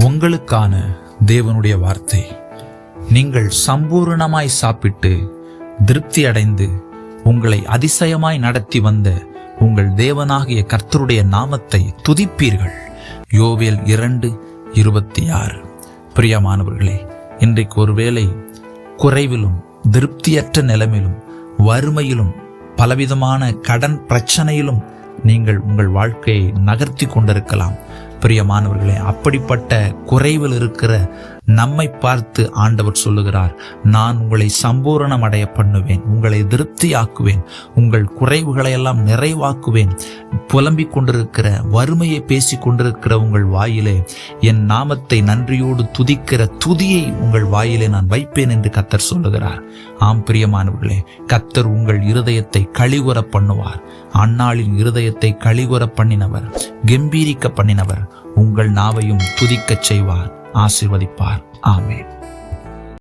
உங்களுக்கான தேவனுடைய வார்த்தை. நீங்கள் சம்பூர்ணமாய் சாப்பிட்டு திருப்தி அடைந்து உங்களை அதிசயமாய் நடத்தி வந்த உங்கள் தேவனாகிய கர்த்தருடைய நாமத்தை துதிப்பீர்கள். யோவேல் 2:26. பிரியமானவர்களே, இன்றைக்கு ஒருவேளை குறைவிலும் திருப்தியற்ற நிலைமையிலும் வறுமையிலும் பலவிதமான கடன் பிரச்சனையிலும் நீங்கள் உங்கள் வாழ்க்கையை நகர்த்தி கொண்டிருக்கலாம். பிரியமானவர்களே, அப்படிப்பட்ட குறைவில் இருக்கிற நம்மை பார்த்து ஆண்டவர் சொல்லுகிறார், நான் உங்களை சம்பூரணம் அடைய பண்ணுவேன், உங்களை திருப்தியாக்குவேன், உங்கள் குறைவுகளை எல்லாம் நிறைவாக்குவேன். புலம்பிக் கொண்டிருக்கிற வறுமையை பேசி கொண்டிருக்கிற உங்கள் வாயிலே என் நாமத்தை நன்றியோடு துதிக்கிற துதியை உங்கள் வாயிலே நான் வைப்பேன் என்று கர்த்தர் சொல்லுகிறார். ஆம் பிரியமானவர்களே, கர்த்தர் உங்கள் இருதயத்தை களிகூர பண்ணுவார். அந்நாளின் இருதயத்தை களிகூர பண்ணினவர், கம்பீரிக்க பண்ணினவர் உங்கள் நாவையும் துதிக்கச் செய்வார், ஆசீர்வதிப்பார். ஆமென்.